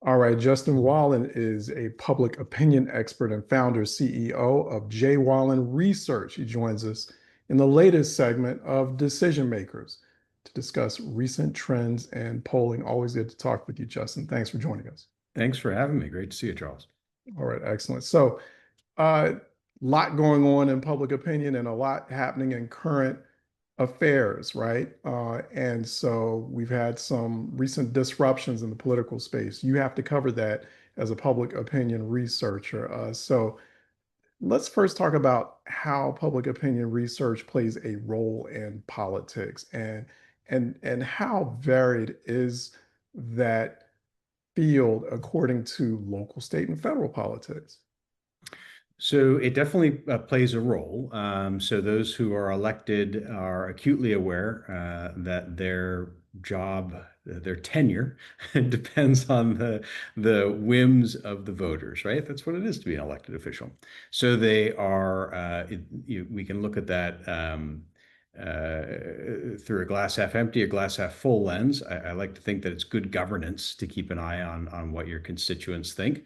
All right, Justin Wallin is a public opinion expert and founder CEO of J. Wallin Research. He joins us in the latest segment of Decision Makers to discuss recent trends and polling. Always good to talk with you, Justin. Thanks for joining us. Thanks for having me. Great to see you, Charles. All right, excellent. So, a lot going on in public opinion and a lot happening in current affairs, right? And so we've had some recent disruptions in the political space. You have to cover that as a public opinion researcher. So let's first talk about how public opinion research plays a role in politics and how varied is that field according to local, state, and federal politics. So it definitely plays a role. So those who are elected are acutely aware that their job, their tenure, depends on the whims of the voters, right? That's what it is to be an elected official. So they are. We can look at that through a glass half empty, a glass half full lens. I like to think that it's good governance to keep an eye on what your constituents think.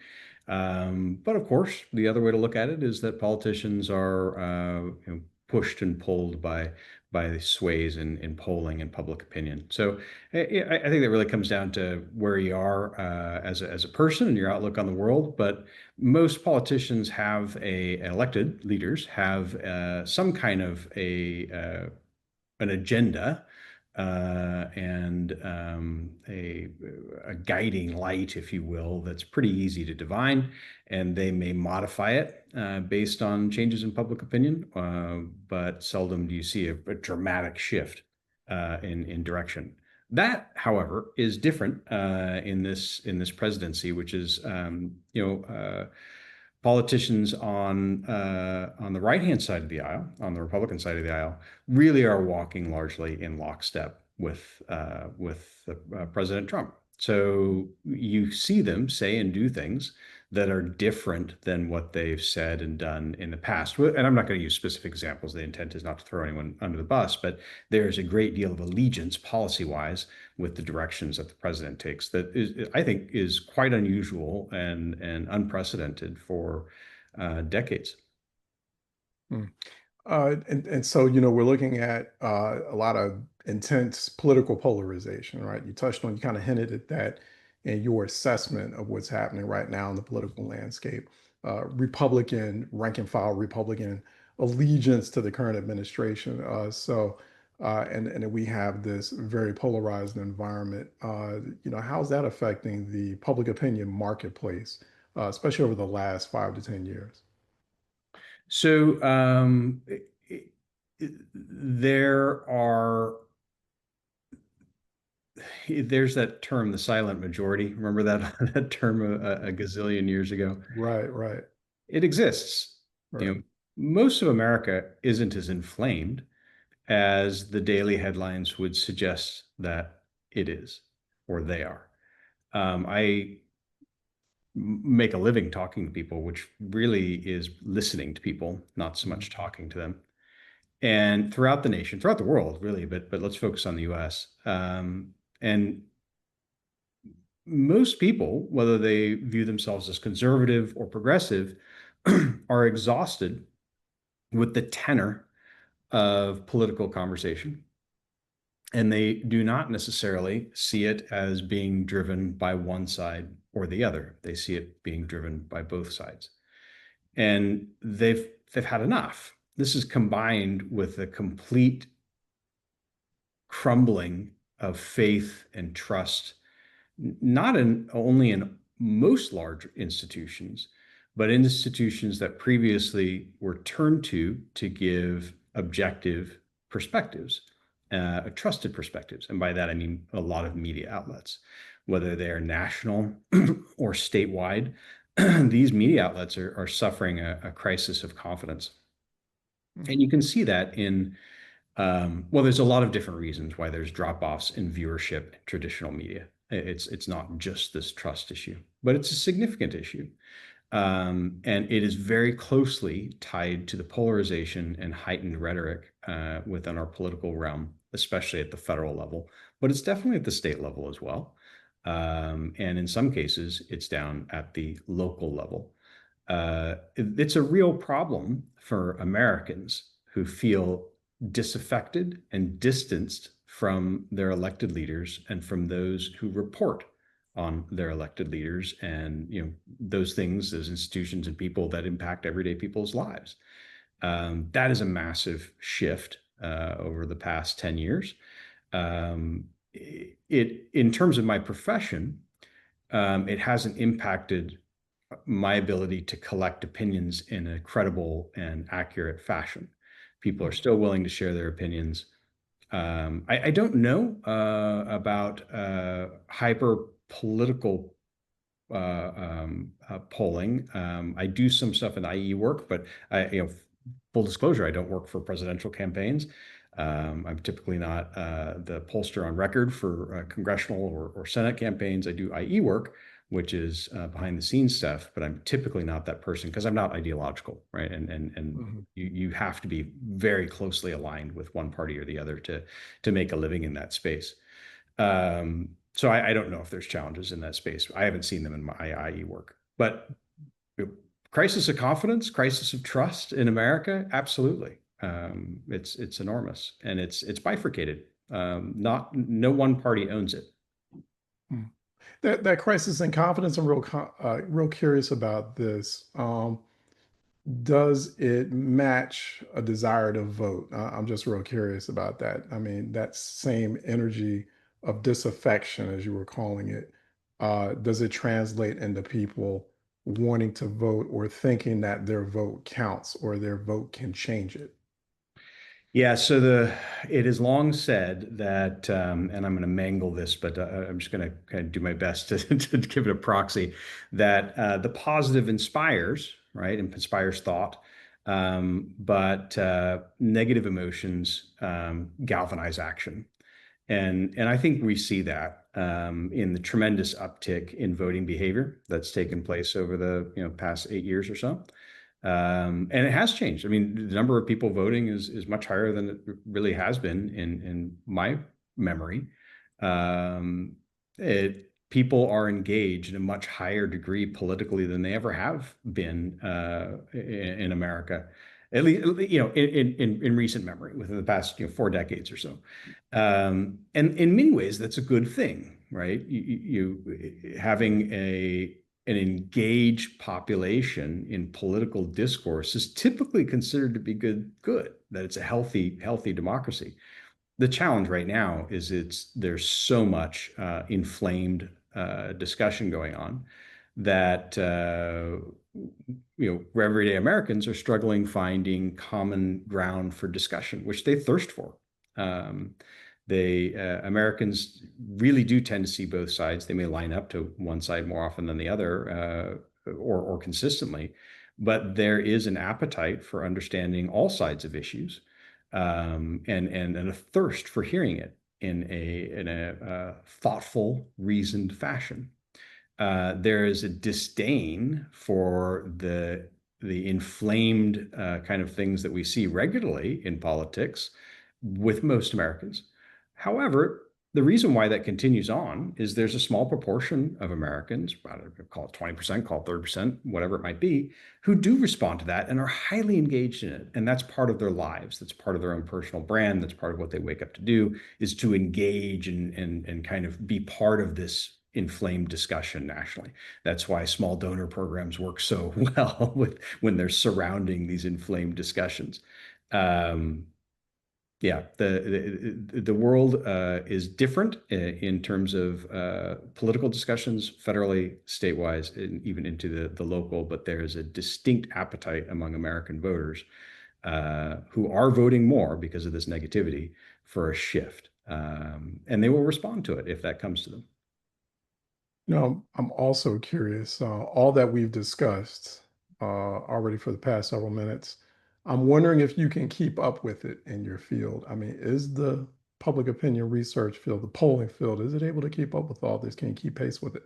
But of course, the other way to look at it is that politicians are pushed and pulled by the sways in polling and public opinion. So I think that really comes down to where you are as a person and your outlook on the world. But most politicians have elected leaders have some kind of an agenda and a guiding light, if you will, that's pretty easy to divine. And they may modify it based on changes in public opinion, but seldom do you see a dramatic shift in direction. That, however, is different in this presidency, which is politicians on the right-hand side of the aisle, on the Republican side of the aisle, really are walking largely in lockstep with President Trump. So you see them say and do things that are different than what they've said and done in the past. And I'm not going to use specific examples. The intent is not to throw anyone under the bus, but there's a great deal of allegiance policy-wise with the directions that the president takes that is, I think, is quite unusual and unprecedented for decades. Hmm. And so, we're looking at a lot of intense political polarization, right? You kind of hinted at that in your assessment of what's happening right now in the political landscape. Republican, rank and file Republican allegiance to the current administration. And then we have this very polarized environment. How's that affecting the public opinion marketplace, especially over the last 5 to 10 years? So there are there's that term, the silent majority. Remember that that term a gazillion years ago? Right, right, It exists. You right. know, most of America isn't as inflamed as the daily headlines would suggest that it is, or they are. I make a living talking to people, which really is listening to people, not so much talking to them. And throughout the nation, throughout the world, really, but let's focus on the U.S. And most people, whether they view themselves as conservative or progressive, are exhausted with the tenor of political conversation. And they do not necessarily see it as being driven by one side or the other. They see it being driven by both sides. And they've had enough. This is combined with a complete crumbling of faith and trust, not only in most large institutions, but institutions that previously were turned to give objective perspectives, trusted perspectives. And by that, I mean a lot of media outlets, whether they're national or statewide. These media outlets are suffering a crisis of confidence. And you can see that in well, there's a lot of different reasons why there's drop-offs in viewership in traditional media. It's not just this trust issue, but it's a significant issue. And it is very closely tied to the polarization and heightened rhetoric within our political realm, especially at the federal level, but it's definitely at the state level as well. And in some cases, it's down at the local level. It's a real problem for Americans who feel disaffected and distanced from their elected leaders and from those who report on their elected leaders and those things, those institutions and people that impact everyday people's lives. That is a massive shift over the past 10 years. In terms of my profession, it hasn't impacted my ability to collect opinions in a credible and accurate fashion. People are still willing to share their opinions. I don't know about hyper political polling. I do some stuff in IE work, but full disclosure, I don't work for presidential campaigns. I'm typically not the pollster on record for congressional or Senate campaigns. I do IE work, which is behind the scenes stuff, but I'm typically not that person because I'm not ideological, right? And Mhm. you have to be very closely aligned with one party or the other to make a living in that space. So I don't know if there's challenges in that space. I haven't seen them in my IE work, but crisis of confidence, crisis of trust in America, absolutely. It's enormous and it's bifurcated. No one party owns it. Mm. That crisis in confidence, I'm real curious about this. Does it match a desire to vote? I'm just real curious about that. I mean, that same energy of disaffection, as you were calling it, does it translate into people wanting to vote or thinking that their vote counts or their vote can change it? Yeah, so it is long said that, and I'm going to mangle this, but I'm just going to kind of do my best to give it a proxy, that the positive inspires, right, and inspires thought, but negative emotions galvanize action. And I think we see that in the tremendous uptick in voting behavior that's taken place over the past 8 years or so. And it has changed. I mean, the number of people voting is much higher than it really has been in my memory. Um, People are engaged in a much higher degree politically than they ever have been in America, at least in recent memory, within the past 4 decades or so. And in many ways, that's a good thing, right? You having an engaged population in political discourse is typically considered to be good, that it's a healthy democracy. The challenge right now is there's so much inflamed discussion going on that where everyday Americans are struggling finding common ground for discussion, which they thirst for. Um, they Americans really do tend to see both sides. They may line up to one side more often than the other, or consistently, but there is an appetite for understanding all sides of issues, and a thirst for hearing it in a thoughtful, reasoned fashion. There is a disdain for the inflamed kind of things that we see regularly in politics with most Americans. However, the reason why that continues on is there's a small proportion of Americans, I don't know, call it 20%, call it 30%, whatever it might be, who do respond to that and are highly engaged in it. And that's part of their lives. That's part of their own personal brand. That's part of what they wake up to do, is to engage and kind of be part of this inflamed discussion nationally. That's why small donor programs work so well when they're surrounding these inflamed discussions. Um, yeah, the world is different in terms of political discussions, federally, statewide, and even into the local. But there is a distinct appetite among American voters who are voting more because of this negativity for a shift, and they will respond to it if that comes to them. I'm also curious, all that we've discussed already for the past several minutes, I'm wondering if you can keep up with it in your field. I mean, is the public opinion research field, the polling field, is it able to keep up with all this? Can you keep pace with it?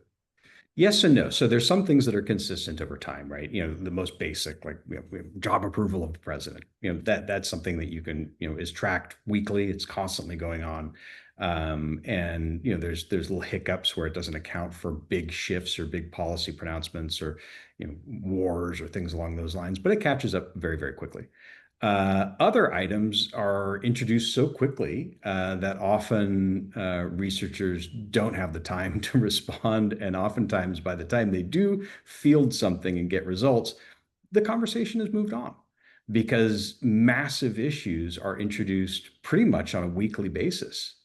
Yes and no. So there's some things that are consistent over time, right? The most basic, like we have job approval of the president. That's something that you can, is tracked weekly. It's constantly going on. And there's little hiccups where it doesn't account for big shifts or big policy pronouncements or wars or things along those lines, but it catches up very, very quickly. Other items are introduced so quickly that often researchers don't have the time to respond. And oftentimes, by the time they do field something and get results, the conversation has moved on because massive issues are introduced pretty much on a weekly basis.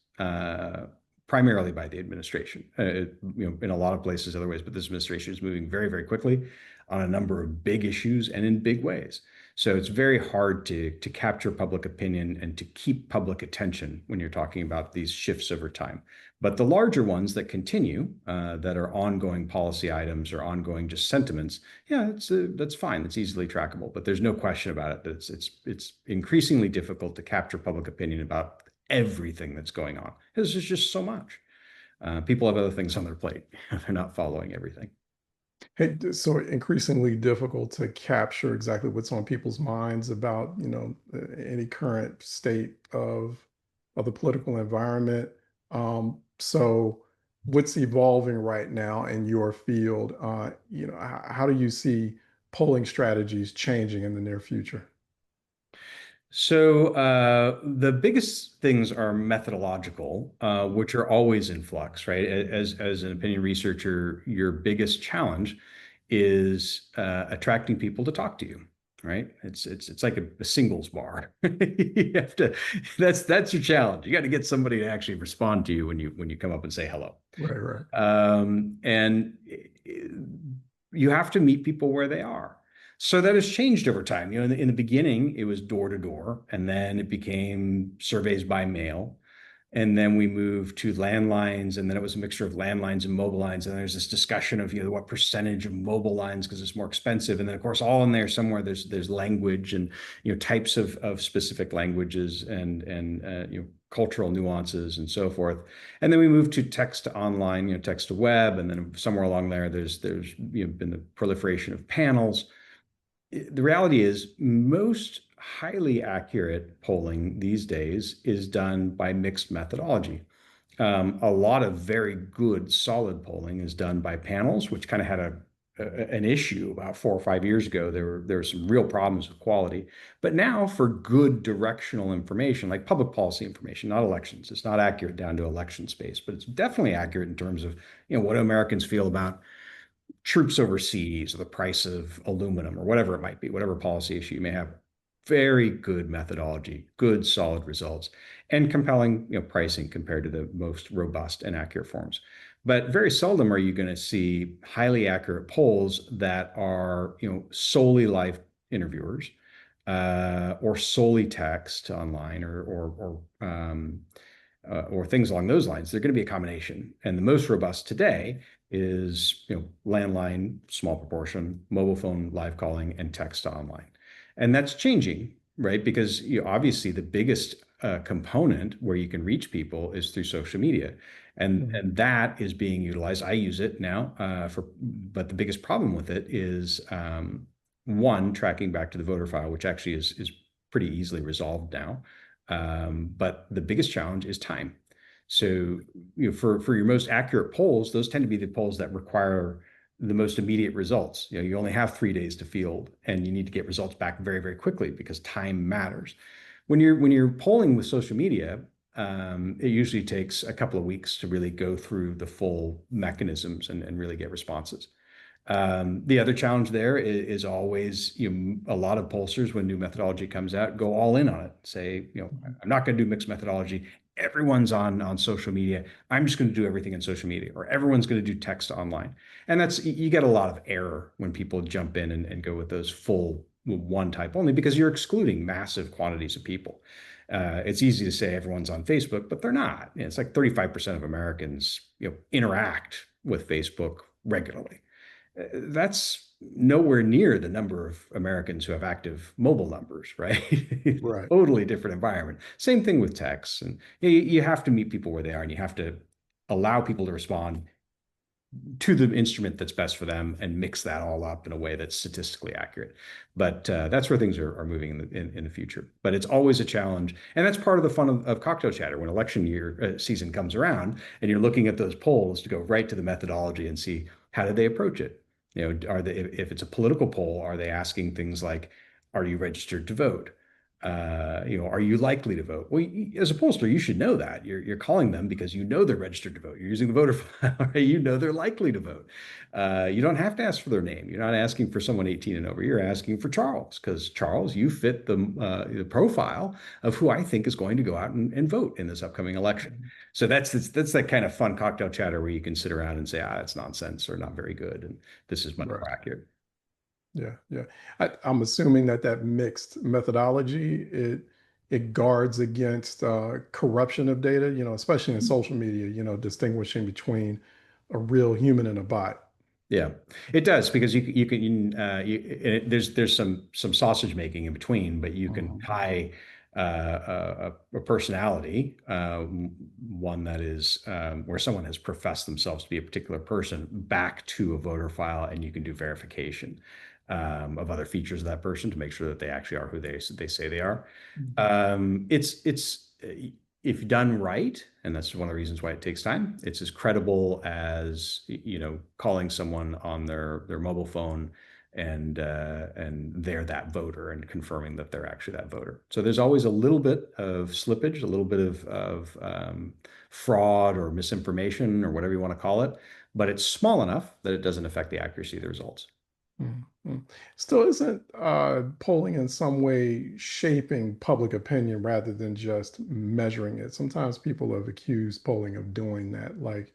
Primarily by the administration, in a lot of places other ways, but this administration is moving very, very quickly on a number of big issues and in big ways. So it's very hard to capture public opinion and to keep public attention when you're talking about these shifts over time. But the larger ones that continue, that are ongoing policy items or ongoing just sentiments, yeah, that's fine. It's easily trackable. But there's no question about it that it's increasingly difficult to capture public opinion about everything that's going on because there's just so much. People have other things on their plate. They're not following everything. Hey, so increasingly difficult to capture exactly what's on people's minds about, any current state of the political environment. So what's evolving right now in your field? How do you see polling strategies changing in the near future? So the biggest things are methodological, which are always in flux, right? As an opinion researcher, your biggest challenge is attracting people to talk to you, right? It's like a singles bar. You have to. That's your challenge. You got to get somebody to actually respond to you when you come up and say hello. Right, right. And you have to meet people where they are. So that has changed over time. In the beginning, it was door to door, and then it became surveys by mail. And then we moved to landlines, and then it was a mixture of landlines and mobile lines. And there's this discussion of what percentage of mobile lines because it's more expensive. And then of course, all in there somewhere there's language and types of specific languages and cultural nuances and so forth. And then we moved to text to online, text to web, and then somewhere along there's been the proliferation of panels. The reality is most highly accurate polling these days is done by mixed methodology. A lot of very good, solid polling is done by panels, which kind of had an issue about 4 or 5 years ago. There were some real problems with quality. But now for good directional information, like public policy information, not elections, it's not accurate down to election space, but it's definitely accurate in terms of what do Americans feel about troops overseas or the price of aluminum or whatever it might be, whatever policy issue you may have. Very good methodology, good solid results, and compelling pricing compared to the most robust and accurate forms. But very seldom are you going to see highly accurate polls that are solely live interviewers or solely text online or things along those lines. They're going to be a combination. And the most robust today is landline, small proportion, mobile phone live calling, and text to online. And that's changing, right? Because obviously the biggest component where you can reach people is through social media. And that is being utilized. I use it now but the biggest problem with it is one, tracking back to the voter file, which actually is pretty easily resolved now. But the biggest challenge is time. So, for your most accurate polls, those tend to be the polls that require the most immediate results. You only have 3 days to field, and you need to get results back very, very quickly because time matters. When you're polling with social media, it usually takes a couple of weeks to really go through the full mechanisms and really get responses. The other challenge there is always, a lot of pollsters, when new methodology comes out, go all in on it. Say, I'm not going to do mixed methodology. Everyone's on social media. I'm just going to do everything in social media, or everyone's going to do text online. And you get a lot of error when people jump in and go with those full one type only because you're excluding massive quantities of people. It's easy to say everyone's on Facebook, but they're not. It's like 35% of Americans, interact with Facebook regularly. That's nowhere near the number of Americans who have active mobile numbers, right? Right. Totally different environment. Same thing with texts. And you have to meet people where they are, and you have to allow people to respond to the instrument that's best for them and mix that all up in a way that's statistically accurate. But that's where things are moving in the future. But it's always a challenge, and that's part of the fun of cocktail chatter when election year season comes around, and you're looking at those polls to go right to the methodology and see how did they approach it. You know, are they, if it's a political poll, are they asking things like, "Are you registered to vote?" You know, are you likely to vote? Well, as a pollster, you should know that. You're calling them because you know they're registered to vote. You're using the voter file, right? You know they're likely to vote. You don't have to ask for their name. You're not asking for someone 18 and over. You're asking for Charles because Charles, you fit the profile of who I think is going to go out and vote in this upcoming election. So that's that kind of fun cocktail chatter where you can sit around and say, ah, it's nonsense or not very good, and this is much Right. more accurate. Yeah, yeah. I'm assuming that that mixed methodology it guards against corruption of data, especially in social media, distinguishing between a real human and a bot. Yeah, it does because there's some sausage making in between, but you can Mhm. tie a personality, one that is where someone has professed themselves to be a particular person, back to a voter file, and you can do verification of other features of that person to make sure that they actually are who they say they are. Mhm. It's if done right, and that's one of the reasons why it takes time, it's as credible as, you know, calling someone on their mobile phone and they're that voter and confirming that they're actually that voter. So there's always a little bit of slippage, a little bit of fraud or misinformation or whatever you want to call it, but it's small enough that it doesn't affect the accuracy of the results. Mhm. Still, isn't polling in some way shaping public opinion rather than just measuring it? Sometimes people have accused polling of doing that, like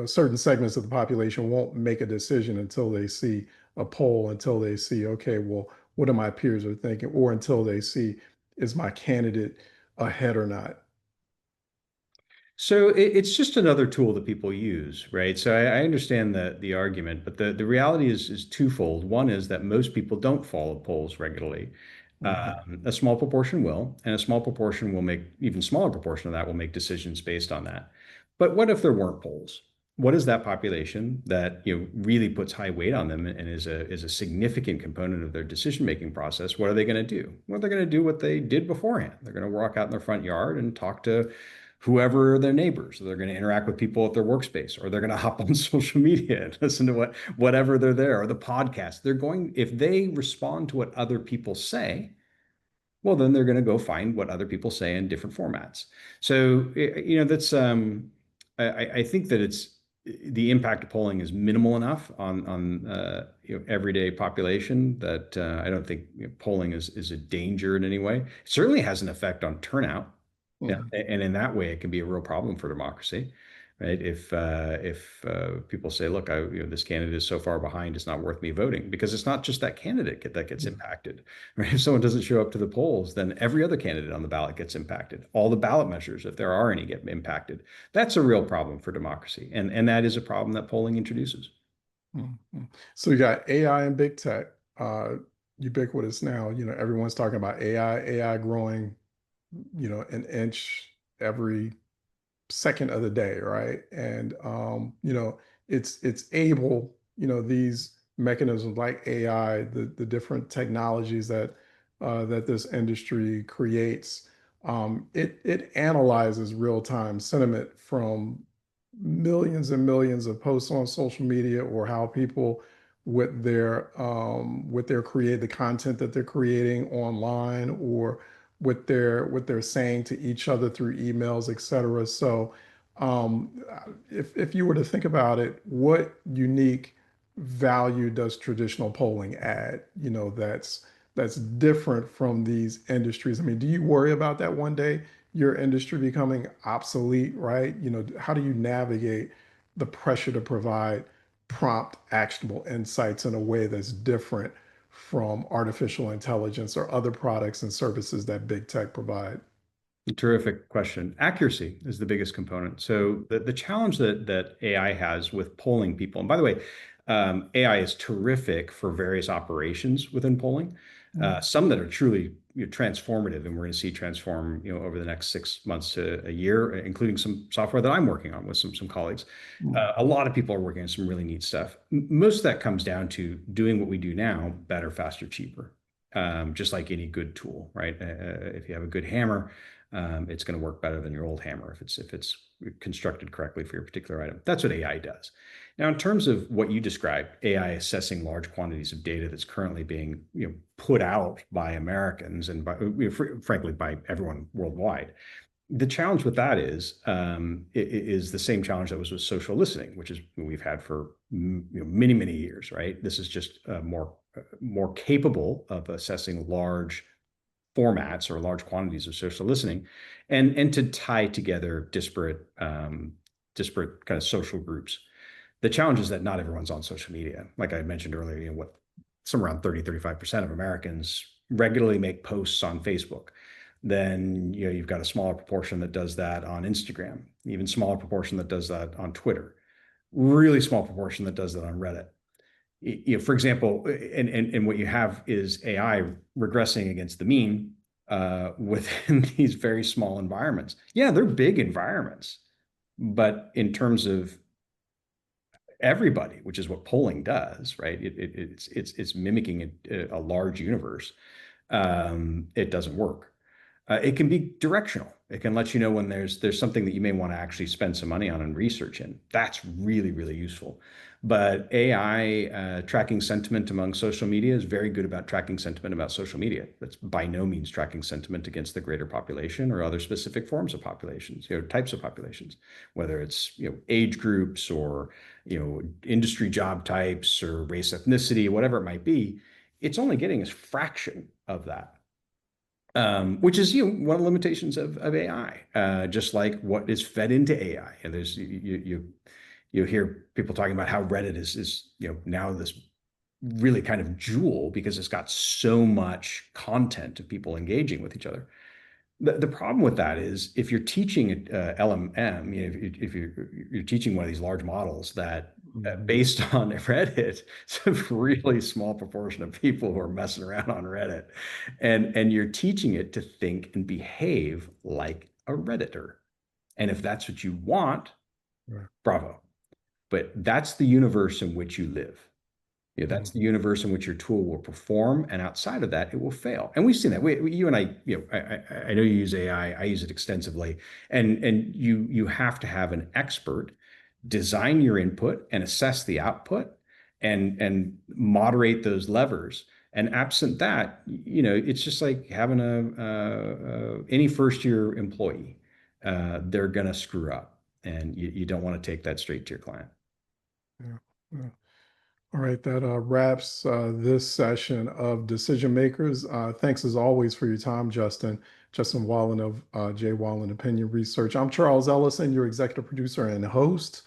certain segments of the population won't make a decision until they see a poll, until they see, okay, well, what are my peers are thinking, or until they see, is my candidate ahead or not? So it's just another tool that people use, right? So I understand the argument, but the reality is twofold. One is that most people don't follow polls regularly. Mhm. A small proportion will, and a small proportion will make, even smaller proportion of that will make decisions based on that. But what if there weren't polls? What is that population that, you know, really puts high weight on them and is a significant component of their decision-making process? What are they going to do? Well, they're going to do what they did beforehand. They're going to walk out in their front yard and talk to whoever their neighbors. They're going to interact with people at their workspace, or they're going to hop on social media and listen to whatever they're there, or the podcast. They're going, if they respond to what other people say, well, then they're going to go find what other people say in different formats. So, you know, that's I think that it's the impact of polling is minimal enough on you know, everyday population that I don't think, you know, polling is a danger in any way. It certainly has an effect on turnout. Yeah, Mhm. and in that way, it can be a real problem for democracy, right? If people say, "Look, you know, this candidate is so far behind, it's not worth me voting," because it's not just that candidate that gets Mhm. impacted, right? If someone doesn't show up to the polls, then every other candidate on the ballot gets impacted. All the ballot measures, if there are any, get impacted. That's a real problem for democracy, and that is a problem that polling introduces. Mhm. So you got AI and big tech, ubiquitous now. Everyone's talking about AI growing, an inch every second of the day, right? And it's able, these mechanisms like AI, the different technologies that this industry creates, it analyzes real time sentiment from millions and millions of posts on social media, or how people with their create the content that they're creating online, or what they're saying to each other through emails, et cetera. So if you were to think about it, what unique value does traditional polling add, that's different from these industries? I mean, do you worry about that one day, your industry becoming obsolete, right? How do you navigate the pressure to provide prompt, actionable insights in a way that's different from artificial intelligence or other products and services that big tech provide? Terrific question. Accuracy is the biggest component. So the challenge that AI has with polling people, and by the way, AI is terrific for various operations within polling. Mm. Some that are truly transformative, and we're going to see transform over the next 6 months to a year, including some software that I'm working on with some colleagues. Mm. A lot of people are working on some really neat stuff. Most of that comes down to doing what we do now better, faster, cheaper. Just like any good tool, right? If you have a good hammer, it's going to work better than your old hammer if it's constructed correctly for your particular item. That's what AI does. Now, in terms of what you described, AI assessing large quantities of data that's currently being put out by Americans and frankly by everyone worldwide. The challenge with that is the same challenge that was with social listening, which is we've had for many years, right? This is just more capable of assessing large formats or large quantities of social listening, and to tie together disparate kind of social groups. The challenge is that not everyone's on social media. Like I mentioned earlier, some around 35% of Americans regularly make posts on Facebook. Then you've got a smaller proportion that does that on Instagram, even smaller proportion that does that on Twitter, really small proportion that does that on Reddit. For example, and what you have is AI regressing against the mean within these very small environments. Yeah, they're big environments, but in terms of everybody, which is what polling does, right? It's mimicking a large universe. It doesn't work. It can be directional. It can let you know when there's something that you may want to actually spend some money on and research in. That's really useful. But AI tracking sentiment among social media is very good about tracking sentiment about social media. That's by no means tracking sentiment against the greater population or other specific forms of populations, types of populations, whether it's age groups or industry job types or race, ethnicity, whatever it might be. It's only getting a fraction of that. Which is one of the limitations of AI, just like what is fed into AI. And there's you hear people talking about how Reddit is now this really kind of jewel because it's got so much content of people engaging with each other. The problem with that is if you're teaching LMM, if you're teaching one of these large models that based on Reddit, it's a really small proportion of people who are messing around on Reddit, and you're teaching it to think and behave like a Redditor. And if that's what you want, Right. bravo. But that's the universe in which you live. That's the universe in which your tool will perform, and outside of that, it will fail. And we've seen that. You and I, I know you use AI. I use it extensively, and you have to have an expert design your input and assess the output, and moderate those levers. And absent that, it's just like having any first year employee. They're gonna screw up, and you don't want to take that straight to your client. Yeah. Yeah. All right, that wraps this session of Decision Makers. Thanks as always for your time, Justin. Justin Wallin of J. Wallin Opinion Research. I'm Charles Ellison, your executive producer and host.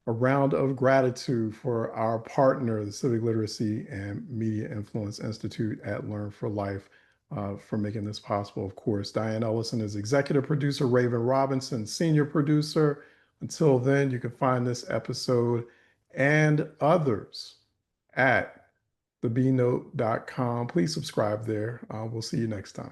A round of gratitude for our partner, the Civic Literacy and Media Influence Institute at Learn for Life, for making this possible, of course. Diane Ellison is executive producer, Raven Robinson, senior producer. Until then, you can find this episode and others at thebnote.com. Please subscribe there. We'll see you next time.